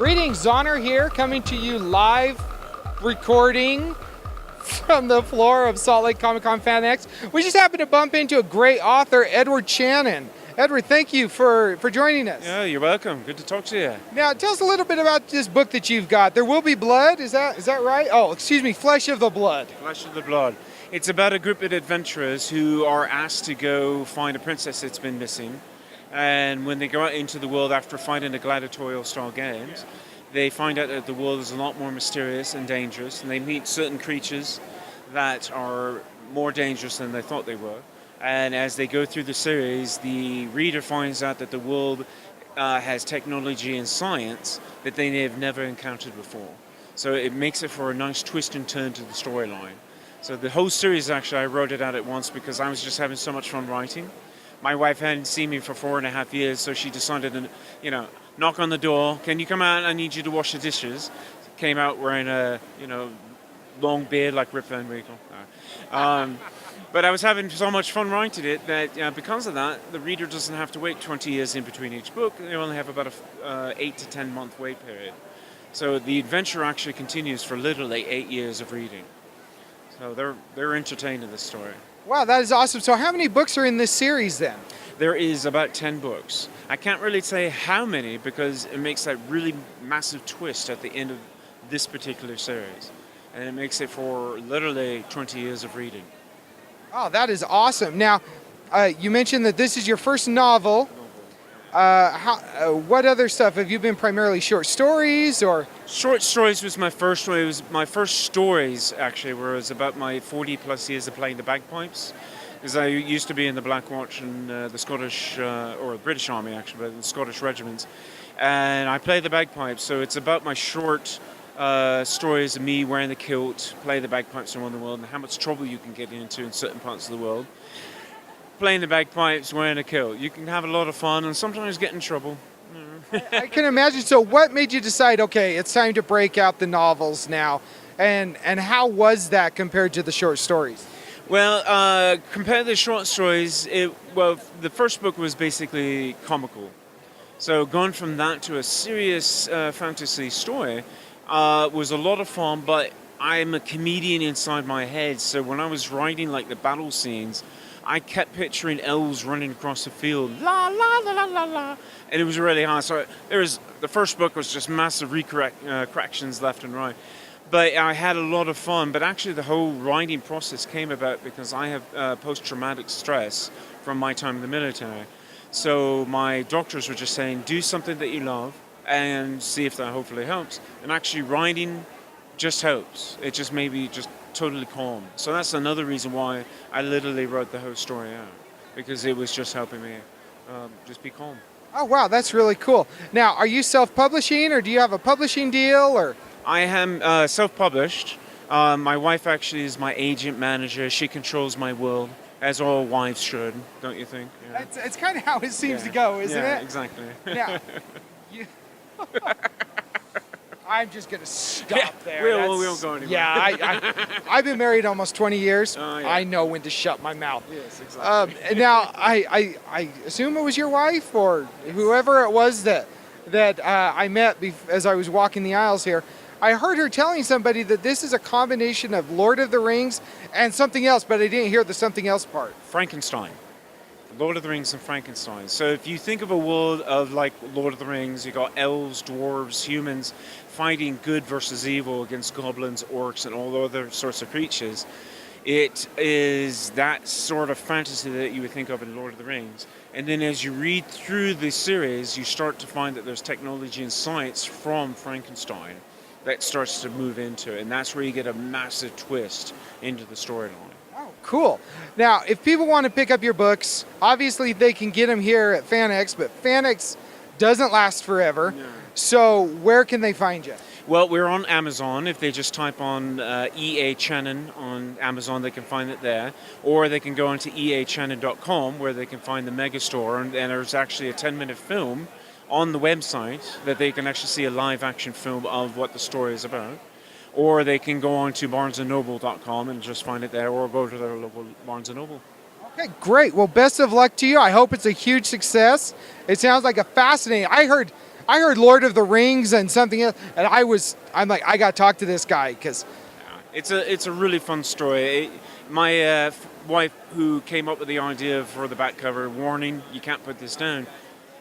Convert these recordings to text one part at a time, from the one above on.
Greetings, Zonner here, coming to you live, recording from the floor of Salt Lake Comic-Con FanX. We just happened to bump into a great author, EA Channon. Edward, thank you for joining us. Yeah, you're welcome. Good to talk to you. Now, tell us a little bit about this book that you've got. There Will Be Blood, is that right? Oh, excuse me, Flesh of the Blood. Flesh of the Blood. It's about a group of adventurers who are asked to go find a princess that's been missing. And when they go out into the world after fighting the gladiatorial-style games, they find out that the world is a lot more mysterious and dangerous, and they meet certain creatures that are more dangerous than they thought they were. And as they go through the series, the reader finds out that the world has technology and science that they have never encountered before. So it makes it for a nice twist and turn to the storyline. So the whole series, actually, I wrote it out at once because I was just having so much fun writing. My wife hadn't seen me for 4.5 years, so she decided to, knock on the door. Can you come out? I need you to wash the dishes. Came out wearing a, long beard like Rip Van Winkle. But I was having so much fun writing it that because of that, the reader doesn't have to wait 20 years in between each book. They only have about a 8 to 10 month wait period. So the adventure actually continues for literally 8 years of reading. So they're entertained in this story. Wow, that is awesome. So how many books are in this series then? There is about 10 books. I can't really say how many because it makes that really massive twist at the end of this particular series. And it makes it for literally 20 years of reading. Oh, that is awesome. Now, you mentioned that this is your first novel. What other stuff? Have you been primarily short stories or? Short stories was my first one. It was my first stories, actually, where it was about my 40 plus years of playing the bagpipes. Because I used to be in the Black Watch and the Scottish, or the British Army, actually, but the Scottish regiments. And I played the bagpipes, so it's about my short stories of me wearing the kilt, play the bagpipes around the world, and how much trouble you can get into in certain parts of the world. Playing the bagpipes, wearing a kilt. You can have a lot of fun and sometimes get in trouble. I can imagine. So what made you decide, okay, it's time to break out the novels now? And how was that compared to the short stories? Well, compared to the short stories, the first book was basically comical. So going from that to a serious fantasy story was a lot of fun, but I'm a comedian inside my head. So when I was writing like the battle scenes, I kept picturing elves running across the field, la la la la la la, and it was really hard. So the first book was just massive corrections left and right, but I had a lot of fun. But actually, the whole writing process came about because I have post-traumatic stress from my time in the military. So my doctors were just saying, do something that you love and see if that hopefully helps. And actually, writing just helps. It just made me just totally calm. So that's another reason why I literally wrote the whole story out, because it was just helping me just be calm. Oh, wow, that's really cool. Now, are you self-publishing or do you have a publishing deal? Or I am self-published. My wife actually is my agent manager. She controls my world, as all wives should, don't you think? Yeah. It's kind of how it seems to go, isn't it? Yeah, exactly. Now, I'm just going to stop there. We won't go anywhere. Yeah, I've been married almost 20 years. Oh, yeah. I know when to shut my mouth. Yes, exactly. Now, I assume it was your wife or whoever it was that I met as I was walking the aisles here. I heard her telling somebody that this is a combination of Lord of the Rings and something else, but I didn't hear the something else part. Frankenstein. Lord of the Rings and Frankenstein. So if you think of a world of like Lord of the Rings, you got elves, dwarves, humans fighting good versus evil against goblins, orcs, and all other sorts of creatures. It is that sort of fantasy that you would think of in Lord of the Rings. And then as you read through the series, you start to find that there's technology and science from Frankenstein that starts to move into it. And that's where you get a massive twist into the storyline. Cool. Now, if people want to pick up your books, obviously they can get them here at FanX, but FanX doesn't last forever. No. So where can they find you? Well, we're on Amazon. If they just type on EA Channon on Amazon, they can find it there. Or they can go onto eachannon.com where they can find the megastore. And there's actually a 10-minute film on the website that they can actually see a live action film of what the story is about. Or they can go on to barnesandnoble.com and just find it there, or go to their local Barnes & Noble. Okay, great. Well, best of luck to you. I hope it's a huge success. It sounds like a fascinating. I I heard Lord of the Rings and something else, and I'm like, I got to talk to this guy because It's a really fun story. My wife, who came up with the idea for the back cover, warning, you can't put this down.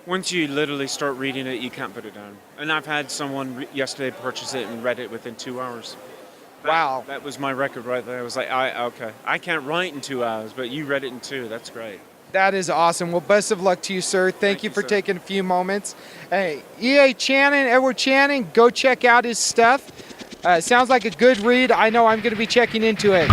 Once you literally start reading it, you can't put it down. And I've had someone yesterday purchase it and read it within 2 hours. wow. That was my record right there. I was like, okay, I can't write in 2 hours, but you read it in 2. That's great. That is awesome. Well, best of luck to you, sir. Thank you for sir. taking a few moments. Hey, EA Channon, Edward Channon, go check out his stuff. Sounds like a good read. I know I'm going to be checking into it.